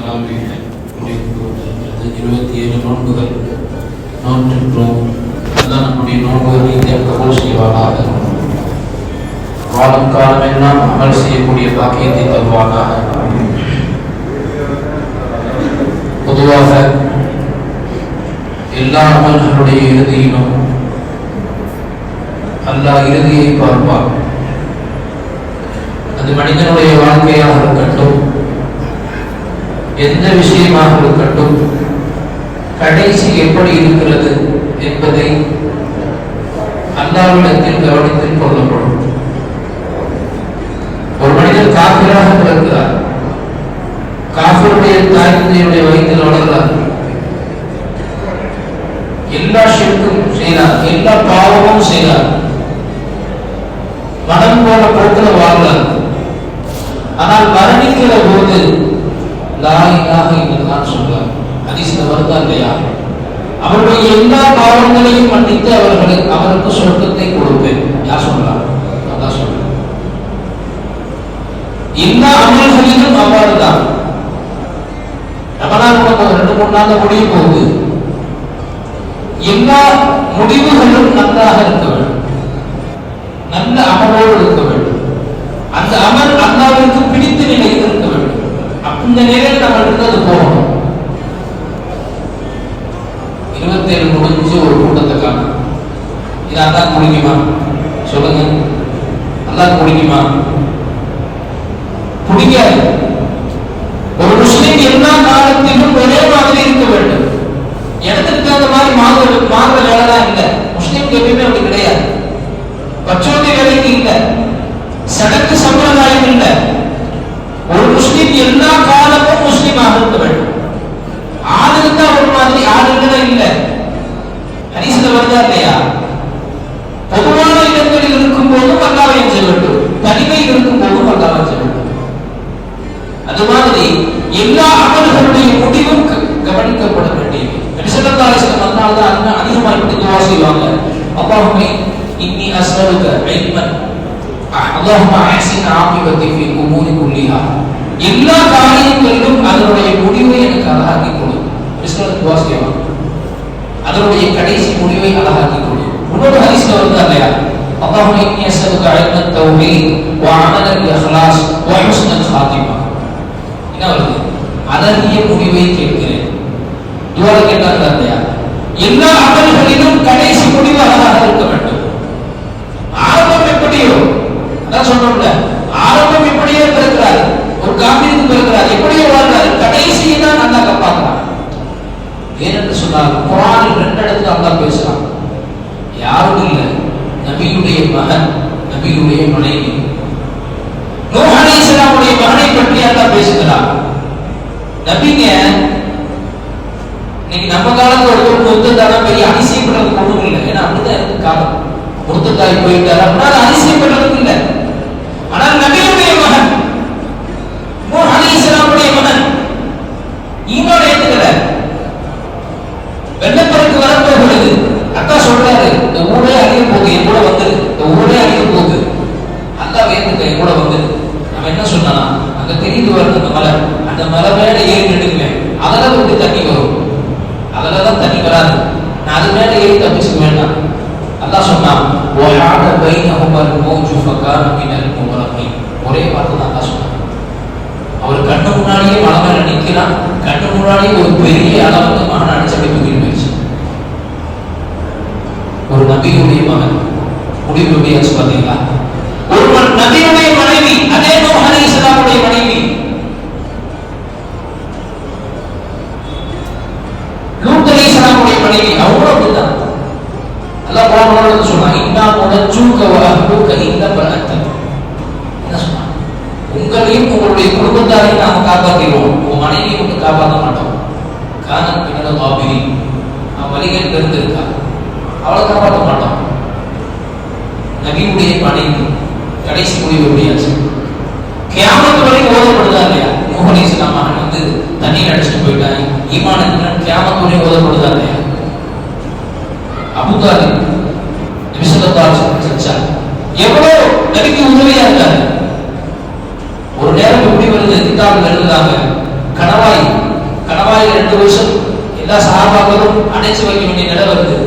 27 நோன்புகள் நோற்றின்றோம். அதான் நம்முடைய நோன்புகளை கபூல் செய்வானாக. வாழும் காலமெல்லாம் அமல் செய்யக்கூடிய பாக்கியத்தை தருவானாக. பொதுவாக எல்லா அமல்களுடைய இறுதியிலும் அல்லாஹ் இறுதியை பார்ப்பார். அது மனிதனுடைய வாழ்க்கையாக இருக்கட்டும், எந்த விஷயமாக இருக்கட்டும், கடைசி எப்படி இருக்கிறது என்பதை அல்லாஹ்விடத்தில் கவனத்தில் கொள்ளப்படும். ஒரு மனிதன் காஃபிராக பிறக்கிறார், காஃபிருடைய தாய் தந்தையுடைய வயிற்றில் வளர்கிறார், எல்லா ஷிர்க்கும் செய்கிறார், எல்லா பாவமும் செய்கிறார், மனம் போல போக்கில் வாழ்கிறார். ஆனால் மரணிக்கிற போது லா இலாஹ இல்லல்லாஹ் சொல்றார். ஹதீஸ்ல வருதா இல்லையா? அவருடைய எல்லா பாவங்களையும் மன்னித்து அவருக்கு சொர்க்கத்தை கொடுப்பேன். யார் சொல்றார்? அல்லாஹ் சொல்றார். எல்லா அமல்களிலும் அவ்வாறுதான். ரமலான் 2-3 நாள் முடிய போகுது. எல்லா முடிவுகளும் நன்றாக இருக்க வேண்டும், நல்ல அமலோடு இருக்க வேண்டும். அந்த அமல் அல்லாஹ்விற்கு பிடித்த நிலையில் இருக்க வேண்டும். அந்த நிலையில் நம்ம இருந்தது போகணும். 27 முடிஞ்சு ஒரு கூட்டத்தை காணும். இது அல்லாஹ் முடிக்குமா? சொல்லுங்க, அல்லாஹ் முடிக்குமா? பிடிக்காது. ஒரு முஸ்லிம் எல்லா காலத்திலும் ஒரே மாதிரி இருக்க வேண்டும். இடத்துக்கு தகுந்த மாதிரி மாறுற வேலைதான் இல்லை. முஸ்லிம்க்கு எப்பயுமே அப்படி கிடையாது. பச்சோதி வேலைக்கு இல்லை, சடங்கு சம்பிரதாயம் இல்லை. ஒரு முஸ்லிம் எல்லா காலமும் முஸ்லிமாக இருக்க வேண்டும். ஆள் இருந்தா ஒரு மாதிரி, ஆள் இல்லைன்னா இல்லை. ஹதீஸ்ல வருதா இல்லையா? பொதுவான இடங்களில் இருக்கும் போதும் அல்லாஹ்வை அஞ்ச வேண்டும், தனிமையில் இருக்கும் போதும் அல்லாஹ்வை அஞ்ச வேண்டும். அது மாதிரி எல்லா அமல்களுடைய முடிவும் கவனிக்கப்பட வேண்டியது. ஸல்லல்லாஹு அலைஹி வஸல்லம் அதனால்தான் அதிகமாக இப்படி துஆ செய்வாங்க. அல்லாஹும்ம இன்னி அஸ்அலுக இல்மன் அல்லாஹும்ம அஹ்சின் ஆகிபத்தி ஃபீ உமூரி குல்லிஹா. எல்லா காரியங்களிலும் அதனுடைய முடிவை எனக்கு அழகாக்கி கொடு. ரிஸ்கல் துஆ செய்வாங்க. அதனுடைய கடைசி முடிவை அழகாக்கி கொடு. இன்னொரு ஹதீஸ்ல வருது இல்லையா? அல்லாஹும்ம இன்னி அஸ்அலுக இல்மன் தௌஹீத் வ அமலன் இஹ்லாஸ் வ ஹுஸ்னல் ஹாத்திமா. என்ன வருது? அழகிய முடிவை கேட்கிறேன். துஆல கேட்டாங்க இல்லையா? எல்லா அமல்களிலும் கடைசி முடிவு அழகாக இருக்க வேண்டும். ஆரம்பம் எப்படியோ அதான் சொல்றோம்ல, ஆரம்பம் எப்படியோ இருக்கிறார், ஒரு காபிருக்கு பிறக்கிறார், எப்படியோ வாழ்றாரு, கடைசியை தான் அல்லாஹ் காப்பாற்றுறான். ஏனென்று சொன்னால் குர்ஆனில் 2 இடத்துல அல்லாஹ் பேசுறான். யாரும் இல்லை, நபியுடைய மகன், நபியுடைய மனைவி. நூஹ் அலைஹிஸ்ஸலாமுடைய மகனை பற்றி அல்லாஹ் பேசுகிறார். நபிங்க இன்னைக்கு நம்ம காலத்துல ஒரு முர்த்ததான பெரிய அதிசயப்படுறதுக்கு ஒண்ணும் இல்லை. ஏன்னா அப்படிதான் இருக்கு காலம். முர்த்ததாய் போயிட்டாரு அப்படின்னா அதிசயப்படுறதுக்கு இல்லை. ஆனால் நபியுடைய மகன், நூஹ் அலைஹிஸ்ஸலாமுடைய மகன், ஈமான் ஏத்துக்கல. வெள்ளப்பெருக்கு வரப்போகிறது. அக்கா சொல்றாரு, இந்த ஊரே அழிய போகுது, என் கூட வந்துரு, இந்த ஊரே அழிய போகுது, அல்லாஹ் ஏத்துக்க, என் கூட வந்துரு. அவன் என்ன சொன்னானா, அங்க தெரிந்து வருது அந்த மலை, அந்த மலை மேல ஏறி நின்றுக்குவேன், அதெல்லாம் வந்து தண்ணி வரும், அதெல்லாம் தண்ணி வராது, நான் அது மேல ஏறி தப்பிச்சுக்க வேண்டாம். அல்லாஹ் சொன்னான், வஹாத பைனஹுமல் மௌஜு ஃபகான மினல் முக்ரமீன். ஒரே வார்த்தை தான் அல்லாஹ் சொன்னான். அவர் கண்ணு முன்னாடியே மலை மேல நிற்கிறான், கண்ணு முன்னாடியே ஒரு பெரிய அளவுக்கு மகன் அடிச்சு அப்படி தூக்கிட்டு போயிடுச்சு. ஒரு நபியுடைய மகன் முடிவு எப்படி ஆச்சு பாத்தீங்களா? ஒரு நபியுடைய மனைவி, அதே நூஹ் அலைஹிஸ்ஸலாமுடைய மனைவி, லூத் அலைஹிஸ்ஸலாமுடைய மனைவி, அவங்களும் அப்படிதான். அல்லாஹ் குர்ஆன்ல சொன்னான், இன்னா முனஜ்ஜூக வ அஹ்லுக இல்ல பரஅத்தக். என்ன சொன்னான்? உங்களையும் உங்களுடைய குடும்பத்தாரையும் நாம காப்பாற்றிடுவோம், உங்க மனைவியை மட்டும் காப்பாற்ற மாட்டோம். கானத் மினல் காபிரீன், அவன் வழிகள் இருந்திருக்கா, அவளை காப்பாற்ற மாட்டோம். நபியுடைய மனைவி கடைசி முடிவு எப்படியாச்சு? கியாமத் வரை ஓதப்படுதா இல்லையா? நூஹ் அலைஹிஸ்ஸலாம் மகன் வந்து தண்ணீர் அடிச்சுட்டு போயிட்டாங்க, ஈமானுக்கு கியாமத் வரை ஓதப்படுதா இல்லையா? அபூ தாலிப் நபி ஸல்லல்லாஹு அலைஹி வஸல்லம் சச்சா எவ்வளவு நபிக்கு உதவியா இருக்காரு. ஒரு நேரம் எப்படி வருது, கிதாபில் எழுதுறாங்க, கணவாய் 2 வருஷம் எல்லா சஹாபாக்களும் அடைச்சு வைக்க வேண்டிய நிலை வருது.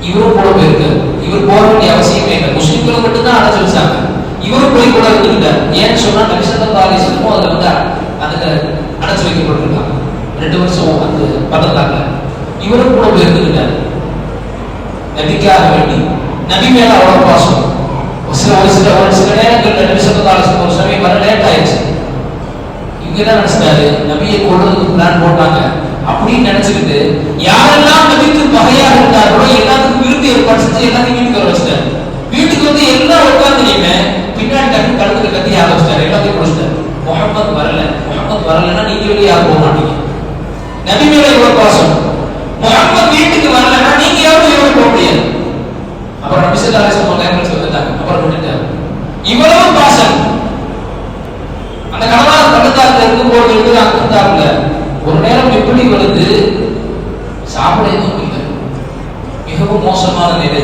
இவரும் கூட போயிருக்கு. இவர் போக வேண்டிய அவசியமே இல்லை. முஸ்லிம்களும் மட்டும்தான் அடைச்சு வச்சாங்க. இவரும் போய் கூட இருந்துட்டார். ஏன்னு சொன்னா நபி ஸல்லல்லாஹு அலைஹி வஸல்லம் அதுல அதுக்கு அடைச்சு வைக்கப்பட்டிருக்காங்க 2 வருஷம் அந்த பதத்தாங்க. இவரும் கூட போய் இருந்துட்டார். நபிக்காக வேண்டி நபி மேல அவ்வளவு பாசம். ஒரு சில நேரங்களில் நபி ஸல்லல்லாஹு அலைஹி வஸல்லம் ஒரு சமயம் வர லேட் ஆயிடுச்சு. இவங்க என்ன நினைச்சிட்டாரு, நபியை கொள்றதுக்கு பிளான் போட்டாங்க அப்படின்னு நினைச்சுக்கிட்டு யாரெல்லாம் நபிக்கு பகையாக இருந்தார்களோ எல்லாத்துக்கும் விருது ஏற்பாடு செஞ்சு எல்லாத்தையும் வீட்டுக்கு வர வச்சிட்டாரு. வீட்டுக்கு வந்து எல்லாம் உட்கார்ந்து பின்னாடி டக்கு கழுத்துல கத்தி ஆரம்பிச்சிட்டாரு. எல்லாத்தையும் முடிச்சிட்டாரு. முஹம்மது வரலன்னா நீங்க வெளியே யாரும் போக மாட்டீங்க. நபி மேல இவ்வளவு பாசம். முஹம்மது வீட்டுக்கு வரலன்னா நீங்க யாரும் இவ்வளவு போக முடியாது. அப்புறம் நபி ஸல்லல்லாஹு அலைஹி வஸல்லம் சொல்லிட்டாங்க. அப்புறம் விட்டுட்டாரு. இவ்வளவு பாசம். அந்த கணவான் பள்ளத்தாக்குல இருக்கும்போது இருந்தாங்க. ஒரு நேரம் எப்படி வருது, சாப்பிட எதுவும் இல்லை, மிகவும் மோசமான நிலை.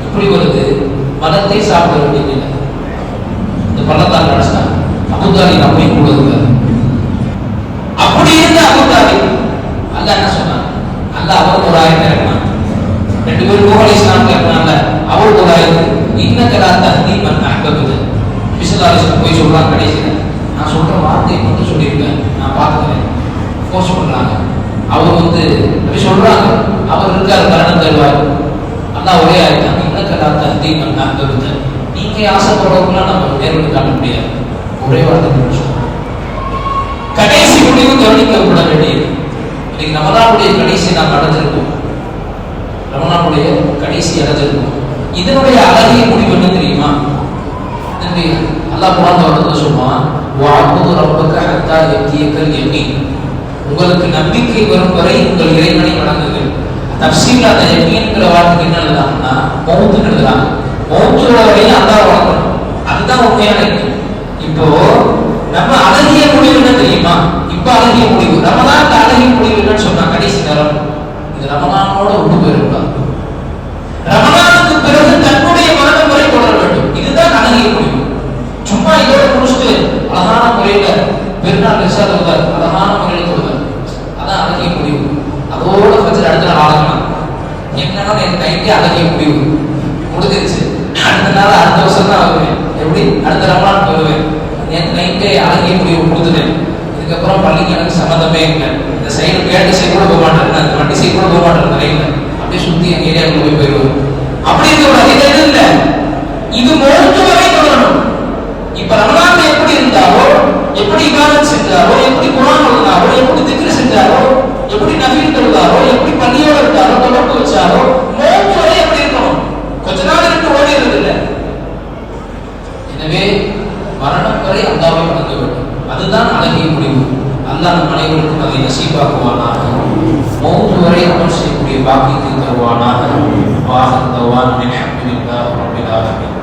எப்படி வருது, மனத்தை சாப்பிட வேண்டிய நிலை. இந்த பள்ளத்தாக்கு நடச்சாங்க. அபூதாலிப் அப்படி கூட இருக்காரு. அப்படி இருந்த அபூதாலிப் அல்லாஹ் என்ன சொன்னான், அல்லாஹ் அவருக்கு ஒரு ஆயத்தை இறக்கினான். 2 பேரும் நூஹ் அலைஹிஸ்ஸலாம் கேட்கறாங்க, அவருக்கு ஒரு ஆயத்து இன்னக லா தஹ்தி மன் அஹ்பப்த. நபி ஸல்லல்லாஹு அலைஹி வஸல்லம் போய் சொல்றாங்க கடைசியில, நான் சொல்ற வார்த்தையை மட்டும் சொல்லியிருக்கேன், நான் பார்த்துக்கிறேன். ஃபோர்ஸ் பண்றாங்க. அவர் நபி சொல்றாங்க, அவர் இருக்கார், மரணம் தருவார். அல்லாஹ் ஒரே ஆயத்தான் இன்னக லா தஹ்தி மன் அஹ்பப்த. நீங்க ஆசைப்படுறவங்களாம் நம்ம நேர்வழி காட்ட முடியாது. ஒரே வார்த்தை சொல்றாங்க. கடைசி முடிவு கவனிக்கப்பட வேண்டியது. இன்னைக்கு ரமலானுடைய கடைசி நாம் அடைஞ்சிருக்கோம். ரமலானுடைய கடைசி அடைஞ்சிருக்கோம். இதனுடைய அழகிய முடிவு என்ன தெரியுமா? அல்லாஹ் குர்ஆன்ல சொல்றான், வஅபுது ரப்பக ஹத்தா யத்தியக்கல் யகீன். உங்களுக்கு நம்பிக்கை வரும் வரை உங்கள் இறைவனை வணங்குங்கள். தஃப்சீர்ல அந்த யகீன்ங்கற வார்த்தைக்கு என்ன எழுதுறாங்கன்னா மௌத்னு எழுதுறாங்க. மௌத்தோட வரையும் அல்லாஹ் வணங்கணும். அதுதான் உண்மையான யகீன். இப்போ நம்ம அழகிய முடிவு என்ன தெரியுமா? இப்ப அழகிய முடிவு ரமலான் அழகிய முடிவு என்னன்னு சொன்னா கடைசி நேரம் இது ரமலானோட விட்டு போயிடக்கூடாது. ரமலானுக்கு பிறகு தன்னுடைய மரணம் வரை தொடர வேண்டும். இதுதான் அழகிய முடிவு. சும்மா இதோட முடிச்சுட்டு அழகான முறையில பெருநாள் ரிசாதோட அழகான முறையில் தொழுவார். அதான் அழகிய முடிவு. அதோட ஃபஜ்ர் அடுத்த நாள் ஆகலாம். என்னன்னா என் கைக்கு அழகிய முடிவு முடிஞ்சிருச்சு. அடுத்த நாள் அடுத்த வருஷம் தான் வருவேன். எப்படி அடுத்த ரமலான் வருவேன். என் கைக்கு அழகிய முடிவு கொடுத்துட்டேன். இதுக்கப்புறம் பள்ளிக்கு எனக்கு சம்மந்தமே இல்லை. இந்த சைடு கேட்டு சைடு கூட போக மாட்டேன், அந்த வண்டி சைடு கூட போக மாட்டேன். தலையில அப்படியே சுத்தி எங்க ஏரியாவுக்குள்ள போயிடுவேன். அப்படி இருக்கக்கூடாது. இது எதுவும் இல்லை. இது மௌத்து வரை தொடரணும். இப்ப ரமலான்ல எப்படி இருந்தாரோ, எப்படி இபாதத் செஞ்சாரோ, எப்படி குர்ஆன் ஓதுனாரோ, எப்படி திக்ர் செஞ்சாரோ, எப்படி நஃபில் தொழுதாரோ, எப்படி பள்ளியோட இருந்தாரோ, தொடர்பு வச்சாரோ, மௌத்து வரை எப்படி இருக்கணும். கொஞ்ச நாள் இருந்து ஓடிறது இல்லை. எனவே மரணம் வரை அல்லாஹ்வை வணங்க வேண்டும். அதுதான் அழகிய முடிவு. அல்லாஹ் நம் அனைவருக்கும் அதை நசீபாக்குவானாக. மௌத்து வரை அமல் செய்யக்கூடிய பாக்கியத்தை தருவானாக. வாஹத் தவான் அல்ஹம்துலில்லாஹி ரப்பில் ஆலமீன்.